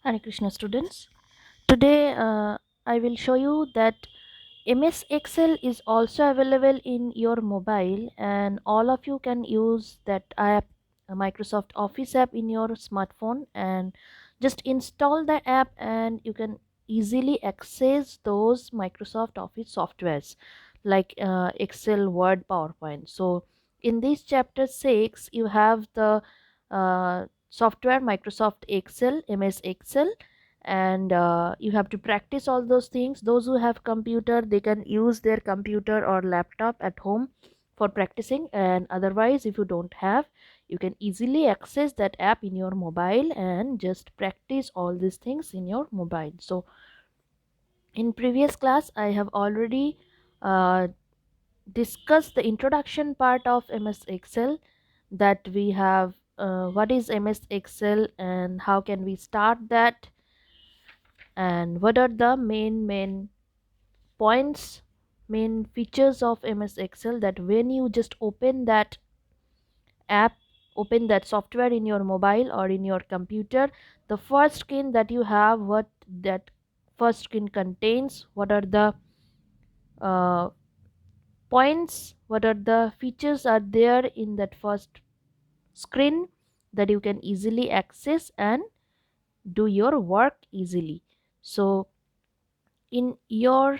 Hare Krishna students. Today I will show you that MS Excel is also available in your mobile and all of you can use that app, Microsoft Office app in your smartphone, and just install the app and you can easily access those Microsoft Office softwares like Excel, Word, PowerPoint. So in this chapter 6 you have the software Microsoft Excel, MS Excel, and you have to practice all those things. Those who have computer, they can use their computer or laptop at home for practicing, and otherwise if you don't have, you can easily access that app in your mobile and just practice all these things in your mobile. So in previous class I have already uh, discussed the introduction part of MS Excel, that we have what is MS Excel and how can we start that, and what are the main points, main features of MS Excel, that when you just open that app, open that software in your mobile or in your computer, the first screen that you have, what that first screen contains, what are the uh, points, what are the features are there in that first screen, that you can easily access and do your work easily. So in your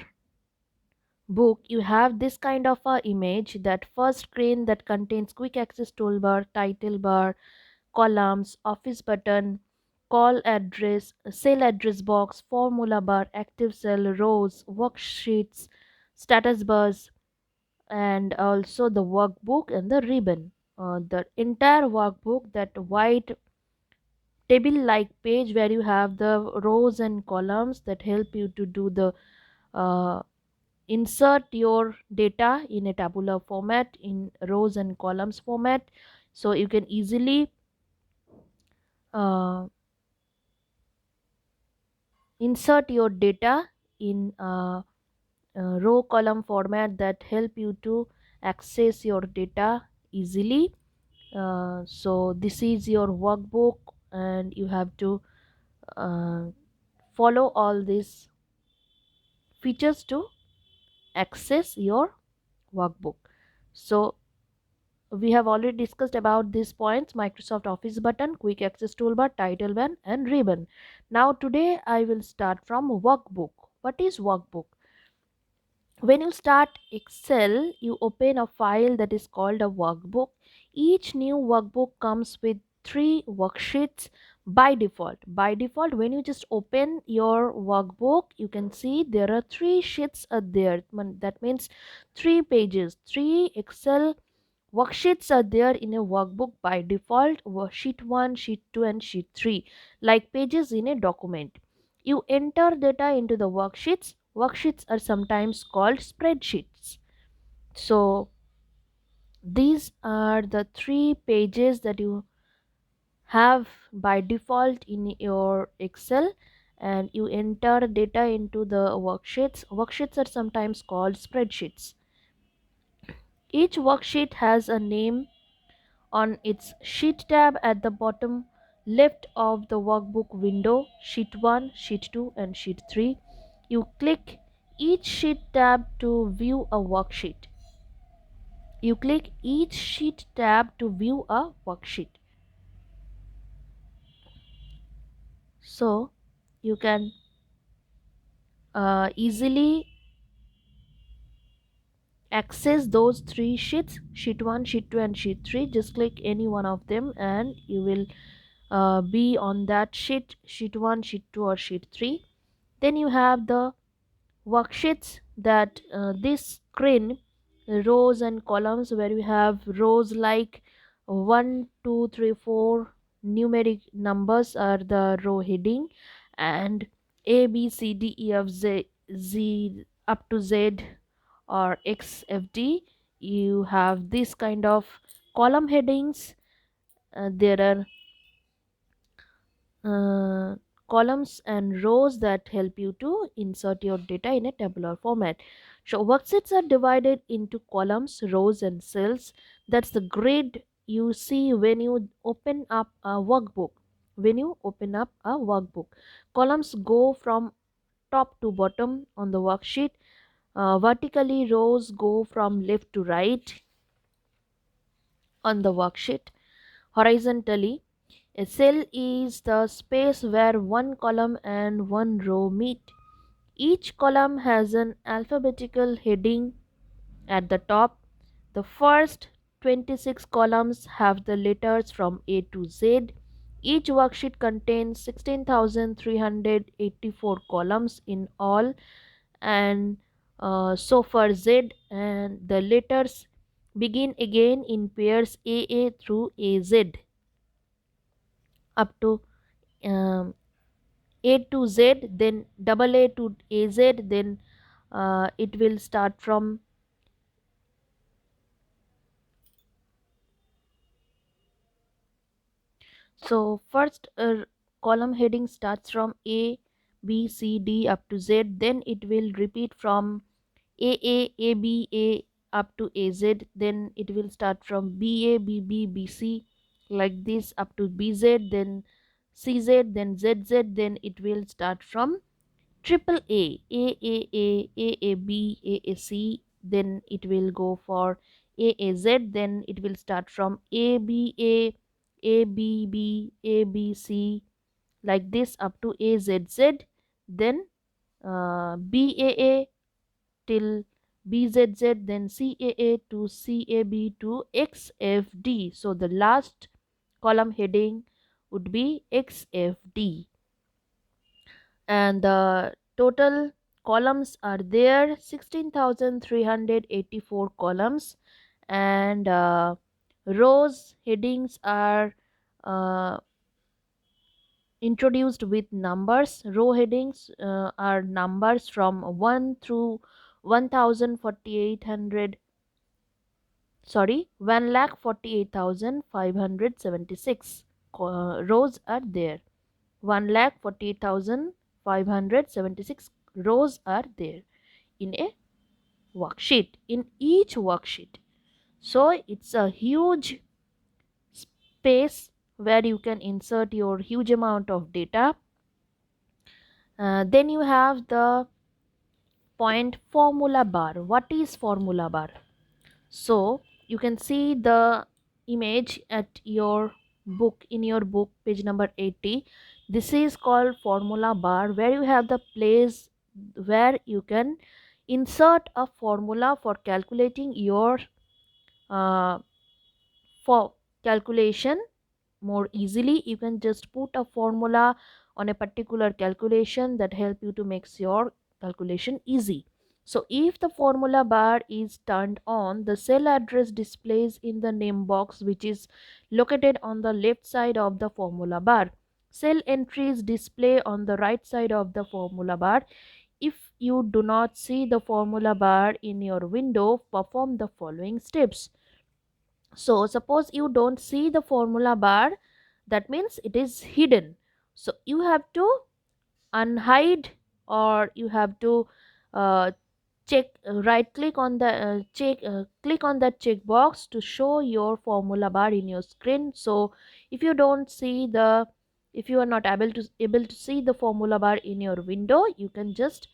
book you have this kind of a image, that first screen that contains quick access toolbar, title bar, columns, office button, call address, cell address box, formula bar, active cell, rows, worksheets, status bars, and also the workbook and the ribbon. The entire workbook, that white table like page where you have the rows and columns that help you to do the uh, insert your data in a tabular format, in rows and columns format, so you can easily uh, insert your data in row column format that help you to access your data easily. So this is your workbook and you have to uh, follow all these features to access your workbook. So we have already discussed about these points: Microsoft Office button, quick access toolbar, title bar, and ribbon. Now today I will start from workbook. What is workbook? When you start Excel, you open a file that is called a workbook. Each new workbook comes with three worksheets by default. By default, when you just open your workbook, you can see there are three sheets there. That means three pages, three Excel worksheets are there in a workbook by default: sheet 1, sheet 2, and sheet 3, like pages in a document. You enter data into the worksheets. Worksheets are sometimes called spreadsheets. So these are the three pages that you have by default in your Excel, and you enter data into the worksheets. Worksheets are sometimes called spreadsheets. Each worksheet has a name on its Sheet tab at the bottom left of the workbook window: Sheet 1, Sheet 2, and Sheet 3. You click each Sheet tab to view a worksheet. You click each Sheet tab to view a worksheet. So you can easily access those three sheets: Sheet 1, Sheet 2, and Sheet 3. Just click any one of them and you will be on that sheet: Sheet 1, Sheet 2, or Sheet 3. Then you have the worksheets, that this screen, rows and columns, where you have rows like 1, 2, 3, 4 numeric numbers are the row heading, and A, B, C, D, E, F, Z up to Z, or X, F, D. You have this kind of column headings. There are uh, columns and rows that help you to insert your data in a tabular format. So worksheets are divided into columns, rows, and cells. That's the grid you see when you open up a workbook. when you open up a workbook. Columns go from top to bottom on the worksheet. Vertically, rows go from left to right on the worksheet. Horizontally, a cell is the space where one column and one row meet. Each column has an alphabetical heading at the top. The first 26 columns have the letters from A to Z. Each worksheet contains 16,384 columns in all, and so for Z, and the letters begin again in pairs AA through AZ up to um, A to Z, then double A to AZ, then it will start from. So first column heading starts from A, B, C, D up to Z. Then it will repeat from A, B, A up to AZ. Then it will start from B, A, B, B, B, C, like this up to BZ. Then CZ, then ZZ. Then it will start from triple A, AAC. Then it will go for AAZ. Then it will start from ABC, like this up to AZZ. Then BAA till BZZ, then CAA to CAB to XFD. So the last column heading would be XFD, and the total columns are there 16,384 columns, and rows headings are uh, introduced with numbers. Row headings are numbers from 1 through 1,4800, sorry, 1,48,576 rows are there. 1,48,576 rows are there in a worksheet, in each worksheet. So it's a huge space where you can insert your huge amount of data. Then you have the point formula bar. What is formula bar? So you can see the image at your book, in your book, page number 80. This is called formula bar, where you have the place where you can insert a formula for calculating your uh, for calculation more easily. You can just put a formula on a particular calculation that help you to make your calculation easy. So if the formula bar is turned on, the cell address displays in the name box, which is located on the left side of the formula bar. Cell entries display on the right side of the formula bar. If you do not see the formula bar in your window, perform the following steps. So suppose you don't see the formula bar, that means it is hidden. So you have to unhide, or you have to uh, check right click on the check click on that checkbox to show your formula bar in your screen. So if you don't see the, if you are not able to see the formula bar in your window, you can just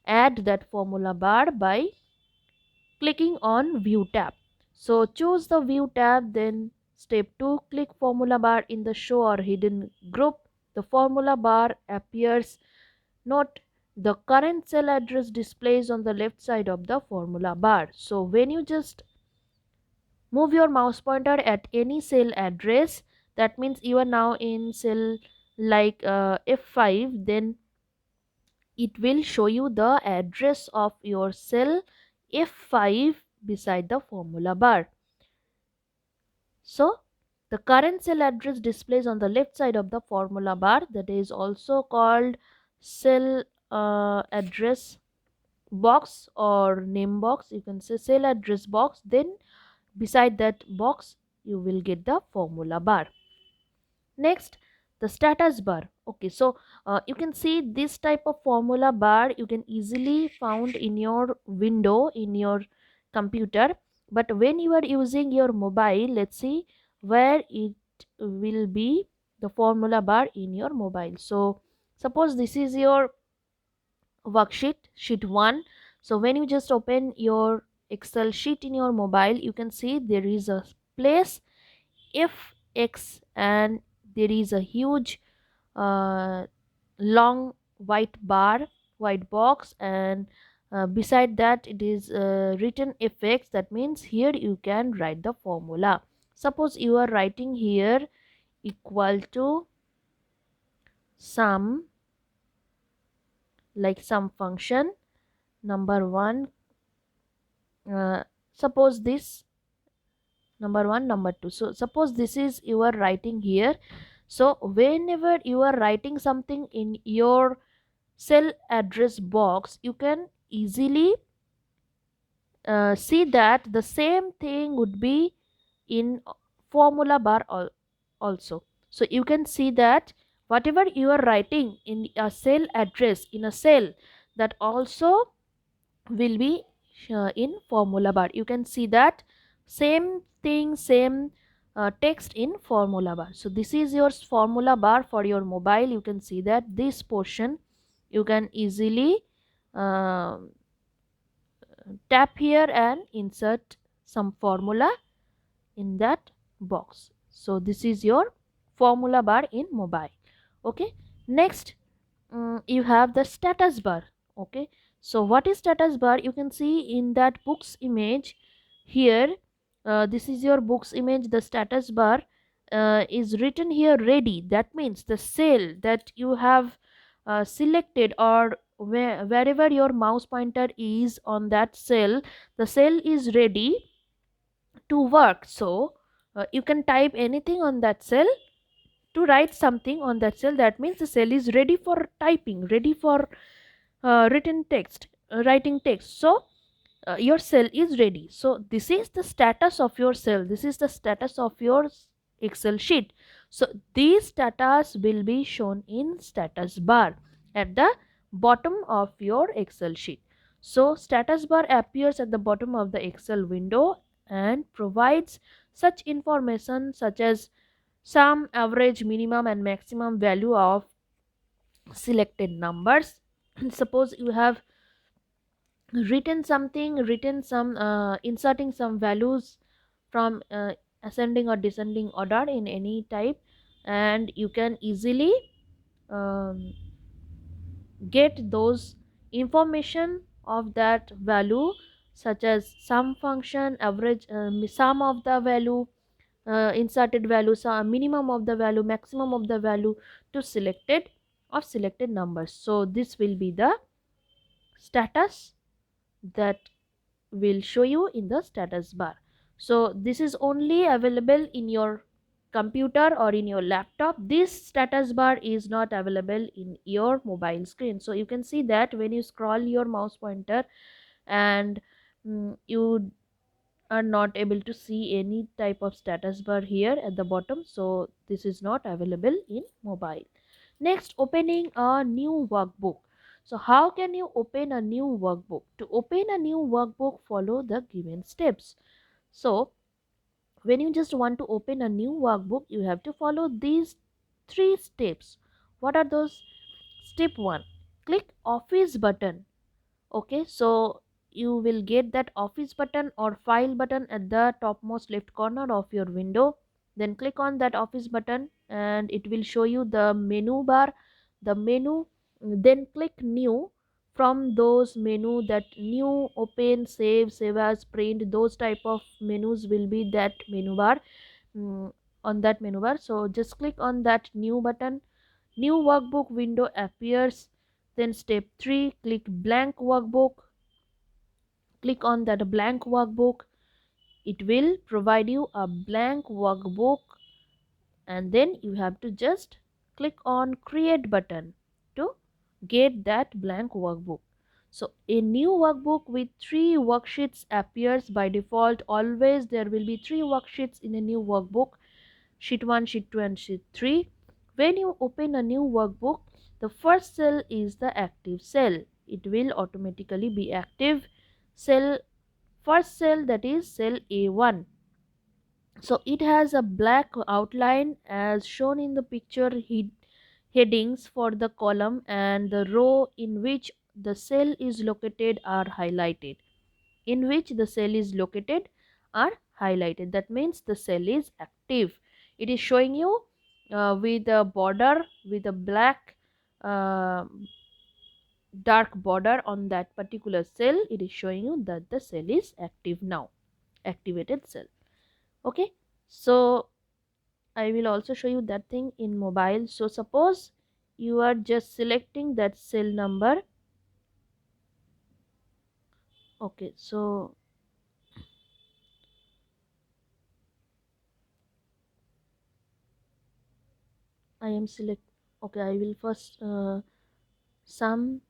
add that formula bar by clicking on view tab. So choose the view tab, then step 2, click formula bar in the show or hidden group. The formula bar appears. Note the current cell address displays on the left side of the formula bar. So when you just move your mouse pointer at any cell address, that means you are now in cell like F5, then it will show you the address of your cell F5 beside the formula bar. So the current cell address displays on the left side of the formula bar, that is also called cell address box or name box. You can say cell address box, then beside that box you will get the formula bar. Next, the status bar. Okay, so you can see this type of formula bar you can easily found in your window in your computer, but when you are using your mobile, let's see where it will be the formula bar in your mobile. So suppose this is your worksheet, sheet 1. So when you just open your Excel sheet in your mobile, you can see there is a place if x, and there is a huge uh, long white bar, white box, and beside that it is written fx. That means here you can write the formula. Suppose you are writing here equal to sum, like sum function number 1, uh, suppose this number 1, number 2. So suppose this is you are writing here. So whenever you are writing something in your cell address box, you can easily see that the same thing would be in formula bar also. So you can see that whatever you are writing in a cell address in a cell, that also will be in formula bar. You can see that same thing, same text in formula bar. So this is your formula bar for your mobile. You can see that this portion you can easily uh, tap here and insert some formula in that box. So this is your formula bar in mobile. Okay, next you have the status bar. Okay, so what is status bar? You can see in that books image here. This is your books image. The status bar is written here ready. That means the cell that you have selected, or wherever your mouse pointer is on that cell, the cell is ready to work. So you can type anything on that cell to write something on that cell. That means the cell is ready for typing, ready for written text, writing text. So your cell is ready. So this is the status of your cell, this is the status of your Excel sheet. So these status will be shown in status bar at the bottom of your Excel sheet. So status bar appears at the bottom of the Excel window and provides such information such as sum, average, minimum and maximum value of selected numbers. Suppose you have written some inserting some values from ascending or descending order in any type, and you can easily um, get those information of that value, such as sum function, average, sum of the value, inserted value, minimum of the value, maximum of the value to selected of selected numbers. So this will be the status that will show you in the status bar. So this is only available in your computer or in your laptop. This status bar is not available in your mobile screen. So you can see that when you scroll your mouse pointer, and you are not able to see any type of status bar here at the bottom. So this is not available in mobile. Next, opening a new workbook. So how can you open a new workbook? To open a new workbook, follow the given steps. So when you just want to open a new workbook, you have to follow these 3 steps. What are those? Step 1, click office button. Okay, so you will get that office button or file button at the topmost left corner of your window. Then click on that office button and it will show you the menu bar, the menu. Then click new. From those menu, that new, open, save as, print, those type of menus will be that menu bar, on that menu bar. So just click on that new button. New workbook window appears. Then step 3, click blank workbook. Click on that blank workbook. It will provide you a blank workbook, and then you have to just click on create button to get that blank workbook. So a new workbook with 3 worksheets appears by default. Always there will be 3 worksheets in a new workbook: sheet 1, sheet 2 and sheet 3. When you open a new workbook, the first cell is the active cell. It will automatically be active. Cell, first cell, that is cell A1. So it has a black outline as shown in the picture. Headings for the column and the row in which the cell is located are highlighted. In which the cell is located are highlighted. That means the cell is active. It is showing you with a border, with a black uh, dark border on that particular cell. It is showing you that the cell is active now, activated cell. Okay, so I will also show you that thing in mobile. So suppose you are just selecting that cell number. Okay, so I am select. Okay, I will first sum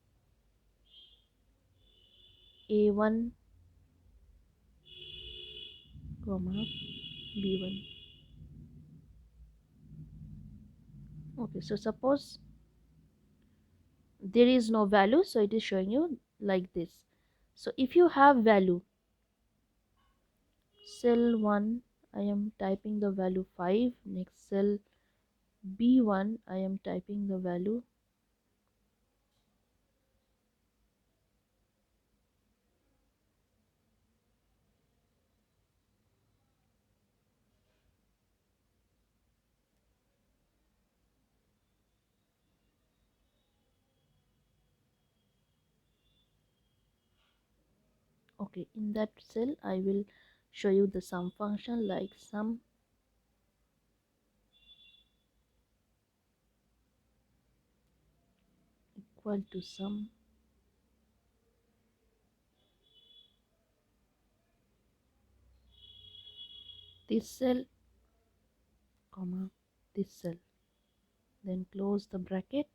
a1 comma b1. Okay, so suppose there is no value, so it is showing you like this. So if you have value cell 1, I am typing the value 5. Next cell b1, I am typing the value. Okay, in that cell I will show you the sum function, like sum equal to sum this cell comma this cell, then close the bracket.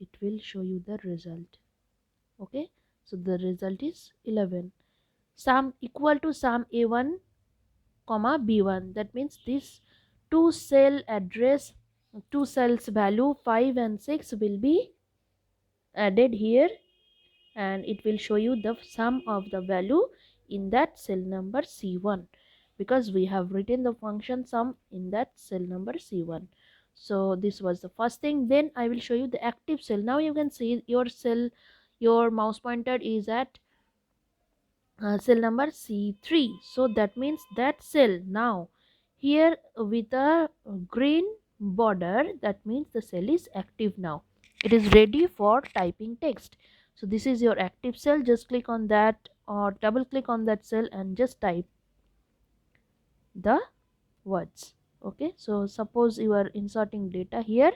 It will show you the result. Okay, so the result is 11. Sum equal to sum a1 comma b1. That means this two cell address, two cells value 5 and 6 will be added here, and it will show you the sum of the value in that cell number C1, because we have written the function sum in that cell number C1. So this was the first thing. Then I will show you the active cell. Now you can see your cell, your mouse pointer is at cell number C3. So that means that cell now here with a green border, that means the cell is active now. It is ready for typing text. So this is your active cell. Just click on that or double click on that cell and just type the words. Okay, so suppose you are inserting data here,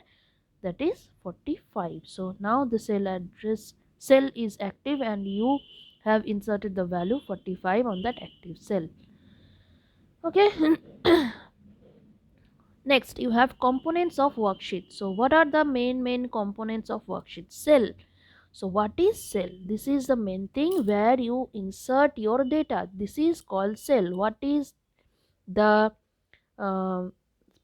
that is 45. So now the cell is active and you have inserted the value 45 on that active cell. Okay. Next you have components of worksheet. So what are the main components of worksheet? Cell. So what is cell? This is the main thing where you insert your data. This is called cell. What is the uh,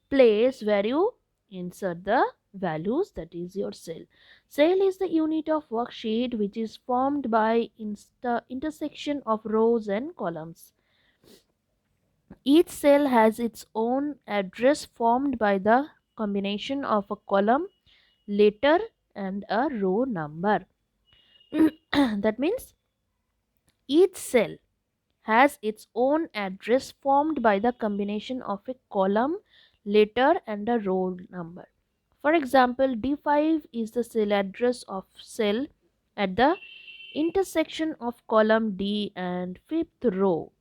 place where you insert the values? That is your cell. Cell is the unit of worksheet which is formed by intersection of rows and columns. Each cell has its own address formed by the combination of a column, letter and a row number. That means each cell has its own address formed by the combination of a column, letter and a row number. For example, D5 is the cell address of cell at the intersection of column D and fifth row.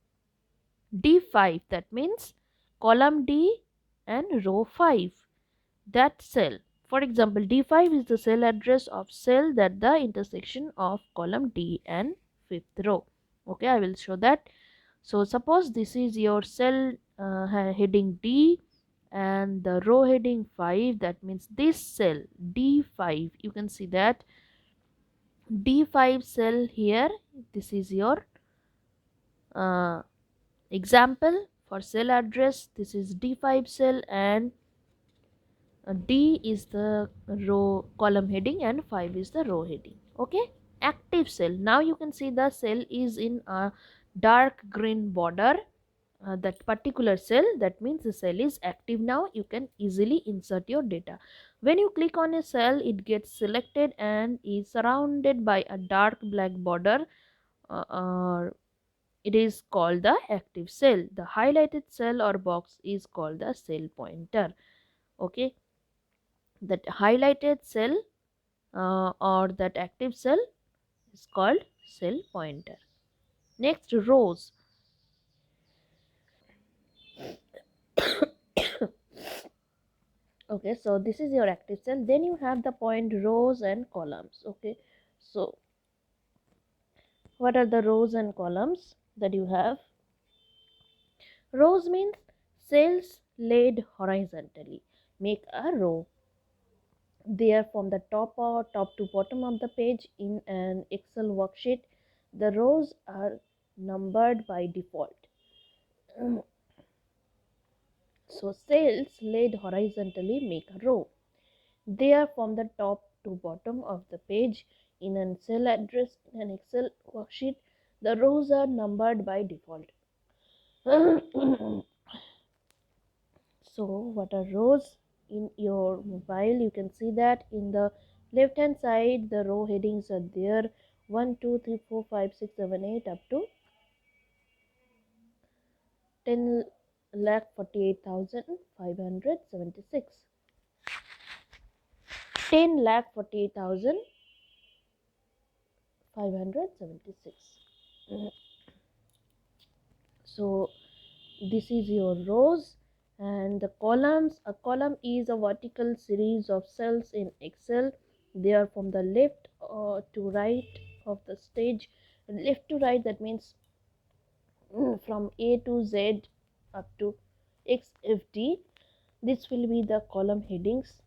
D5, that means column D and row 5. That cell. For example, D5 is the cell address of cell at the intersection of column D and fifth row. Okay, I will show that. So suppose this is your cell heading D and the row heading 5. That means this cell D5, you can see that D5 cell here. This is your uh, example for cell address. This is D5 cell and D is the row column heading and 5 is the row heading. Okay, active cell. Now you can see the cell is in a dark green border that particular cell, that means the cell is active now. You can easily insert your data. When you click on a cell, it gets selected and is surrounded by a dark black border. It is called the active cell. The highlighted cell or box is called the cell pointer. Okay, that highlighted cell or that active cell is called cell pointer. Next, rows. Okay, so this is your active cell. Then you have the point rows and columns. Okay, so what are the rows and columns that you have? Rows means cells laid horizontally make a row. They are from the top to bottom of the page in an Excel worksheet. The rows are numbered by default. So cells laid horizontally make a row. They are from the top to bottom of the page in an cell address in an Excel worksheet. The rows are numbered by default. So what are rows in your mobile? You can see that in the left hand side the row headings are there: 1 2 3 4 5 6 7 8 up to 10 lakh 48,576. 10 lakh 48,576. So this is your rows. And the columns, a column is a vertical series of cells in Excel. They are from the left to right of the stage. Left to right, that means from A to Z up to XFD. This will be the column headings.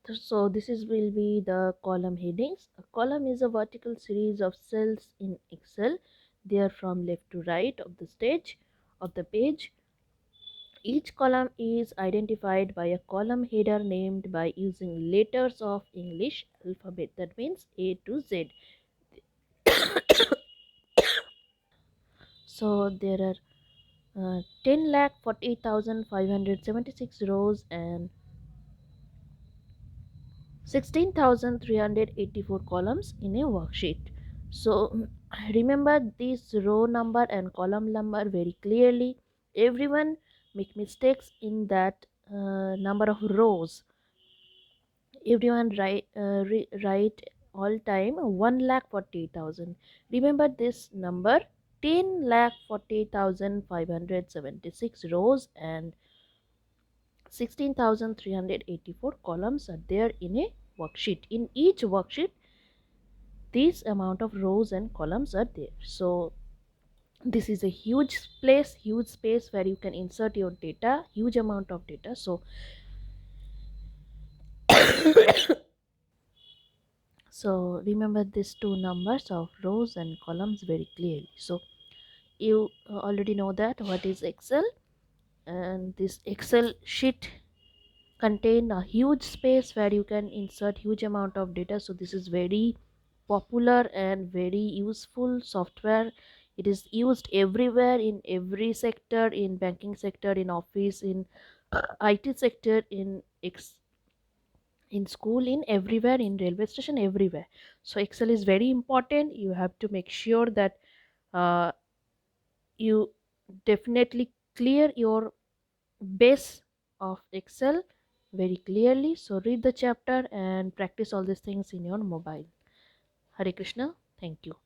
So this is will be the column headings. A column is a vertical series of cells in Excel. They are from left to right of the stage of the page. Each column is identified by a column header named by using letters of English alphabet, that means A to Z. So there are 10 lakh 48,576 rows and 16,384 columns in a worksheet. So remember this row number and column number very clearly. Everyone make mistakes in that number of rows. Everyone write all time 1 lakh 48,000. Remember this number: 10 lakh 48,576 rows and 16,384 columns are there in a worksheet. In each worksheet, this amount of rows and columns are there. So this is a huge space where you can insert your data, huge amount of data. So remember these two numbers of rows and columns very clearly. So you already know that what is Excel, and this Excel sheet contain a huge space where you can insert huge amount of data. So this is very popular and very useful software. It is used everywhere, in every sector, in banking sector, in office, in IT sector, in school, in everywhere, in railway station, everywhere. So Excel is very important. You have to make sure that uh, you definitely clear your base of Excel very clearly. So read the chapter and practice all these things in your mobile. Hare Krishna. Thank you.